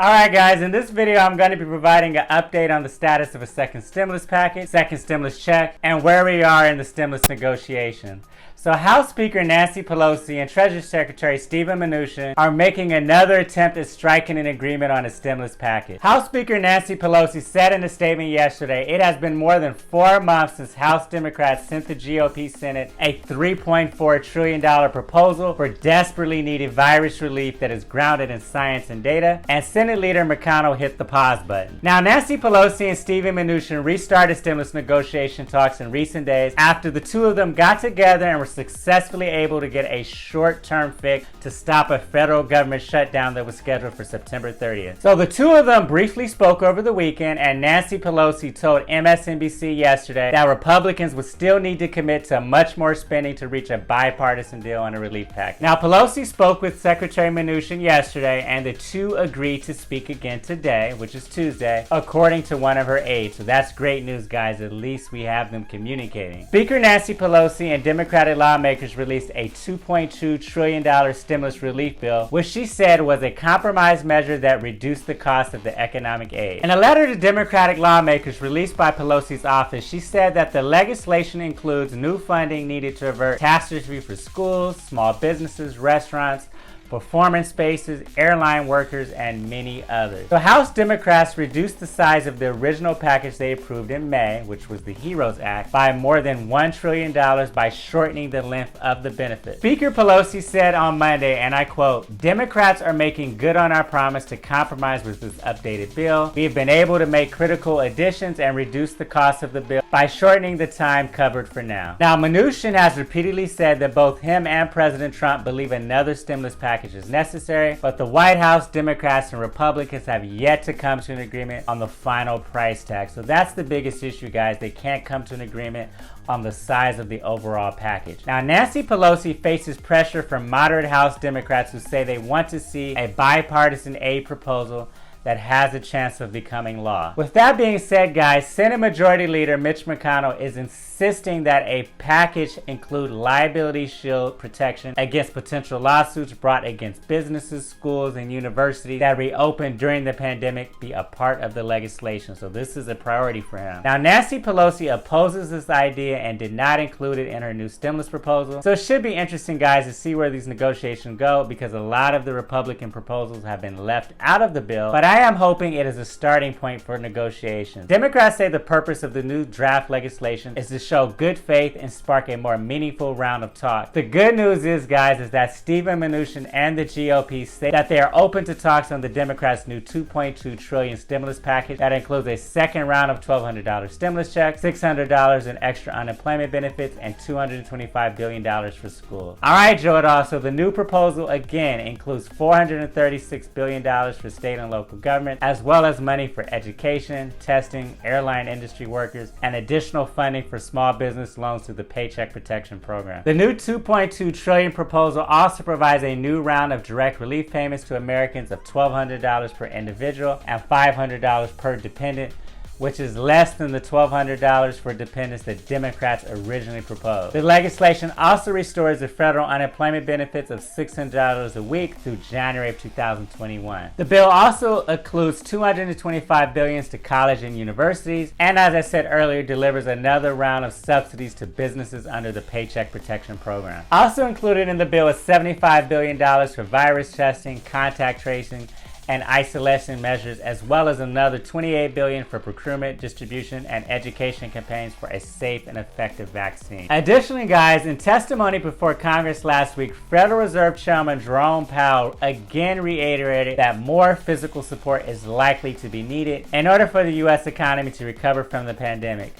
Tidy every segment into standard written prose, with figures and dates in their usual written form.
Alright guys, in this video I'm going to be providing an update on the status of a second stimulus package, second stimulus check, and where we are in the stimulus negotiation. So House Speaker Nancy Pelosi and Treasury Secretary Mnuchin are making another attempt at striking an agreement on a stimulus package. House Speaker Nancy Pelosi said in a statement yesterday, it has been more than 4 months since House Democrats sent the GOP Senate a $3.4 trillion proposal for desperately needed virus relief that is grounded in science and data, and Senate Leader McConnell hit the pause button. Now Nancy Pelosi and Mnuchin restarted stimulus negotiation talks in recent days after the two of them got together and were successfully able to get a short-term fix to stop a federal government shutdown that was scheduled for September 30th. So the two of them briefly spoke over the weekend, and Nancy Pelosi told MSNBC yesterday that Republicans would still need to commit to much more spending to reach a bipartisan deal on a relief package. Now Pelosi spoke with Secretary Mnuchin yesterday, and the two agreed to speak again today, which is Tuesday, according to one of her aides. So that's great news, guys. At least we have them communicating. Speaker Nancy Pelosi and Democratic lawmakers released a $2.2 trillion stimulus relief bill, which she said was a compromise measure that reduced the cost of the economic aid. In a letter to Democratic lawmakers released by Pelosi's office, she said that the legislation includes new funding needed to avert catastrophe for schools, small businesses, restaurants, performance spaces, airline workers, and many others. So House Democrats reduced the size of the original package they approved in May, which was the HEROES Act, by more than $1 trillion by shortening the length of the benefit. Speaker Pelosi said on Monday, and I quote, "Democrats are making good on our promise to compromise with this updated bill. We have been able to make critical additions and reduce the cost of the bill by shortening the time covered for now." Now, Mnuchin has repeatedly said that both him and President Trump believe another stimulus package is necessary, but the White House, Democrats, and Republicans have yet to come to an agreement on the final price tag. So that's the biggest issue, guys. They can't come to an agreement on the size of the overall package. Now, Nancy Pelosi faces pressure from moderate House Democrats who say they want to see a bipartisan aid proposal that has a chance of becoming law. With that being said, guys, Senate Majority Leader Mitch McConnell is insisting that a package include liability shield protection against potential lawsuits brought against businesses, schools, and universities that reopened during the pandemic be a part of the legislation. So this is a priority for him. Now, Nancy Pelosi opposes this idea and did not include it in her new stimulus proposal. So it should be interesting, guys, to see where these negotiations go, because a lot of the Republican proposals have been left out of the bill, but I am hoping it is a starting point for negotiations. Democrats say the purpose of the new draft legislation is to show good faith and spark a more meaningful round of talk. The good news is, guys, is that Mnuchin and the GOP say that they are open to talks on the Democrats' new $2.2 trillion stimulus package that includes a second round of $1,200 stimulus checks, $600 in extra unemployment benefits, and $225 billion for schools. Alright, Joe, so the new proposal again includes $436 billion for state and local government, as well as money for education, testing, airline industry workers, and additional funding for small business loans through the Paycheck Protection Program. The new $2.2 trillion proposal also provides a new round of direct relief payments to Americans of $1,200 per individual and $500 per dependent, which is less than the $1,200 for dependents that Democrats originally proposed. The legislation also restores the federal unemployment benefits of $600 a week through January of 2021. The bill also includes $225 billion to college and universities, and as I said earlier, delivers another round of subsidies to businesses under the Paycheck Protection Program. Also included in the bill is $75 billion for virus testing, contact tracing, and isolation measures, as well as another $28 billion for procurement, distribution, and education campaigns for a safe and effective vaccine. Additionally, guys, in testimony before Congress last week, Federal Reserve Chairman Jerome Powell again reiterated that more physical support is likely to be needed in order for the U.S. economy to recover from the pandemic.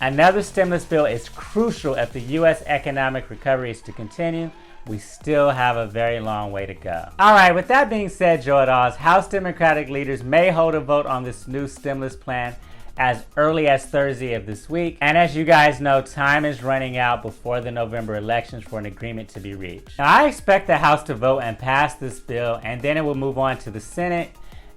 Another stimulus bill is crucial if the U.S. economic recovery is to continue. We still have a very long way to go. Alright, with that being said, Joe, House Democratic leaders may hold a vote on this new stimulus plan as early as Thursday of this week. And as you guys know, time is running out before the November elections for an agreement to be reached. Now, I expect the House to vote and pass this bill, and then it will move on to the Senate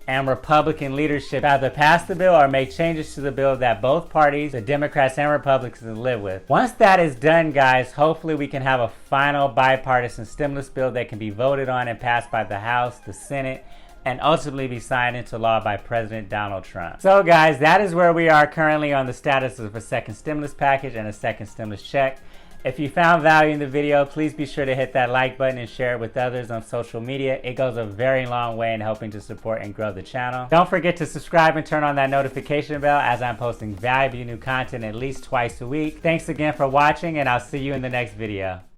and Republican leadership either pass the bill or make changes to the bill that both parties, the Democrats and Republicans, live with. Once that is done, guys, hopefully we can have a final bipartisan stimulus bill that can be voted on and passed by the House, the Senate, and ultimately be signed into law by President Donald Trump. So guys, that is where we are currently on the status of a second stimulus package and a second stimulus check. If you found value in the video, please be sure to hit that like button and share it with others on social media. It goes a very long way in helping to support and grow the channel. Don't forget to subscribe and turn on that notification bell, as I'm posting valuable new content at least twice a week. Thanks again for watching, and I'll see you in the next video.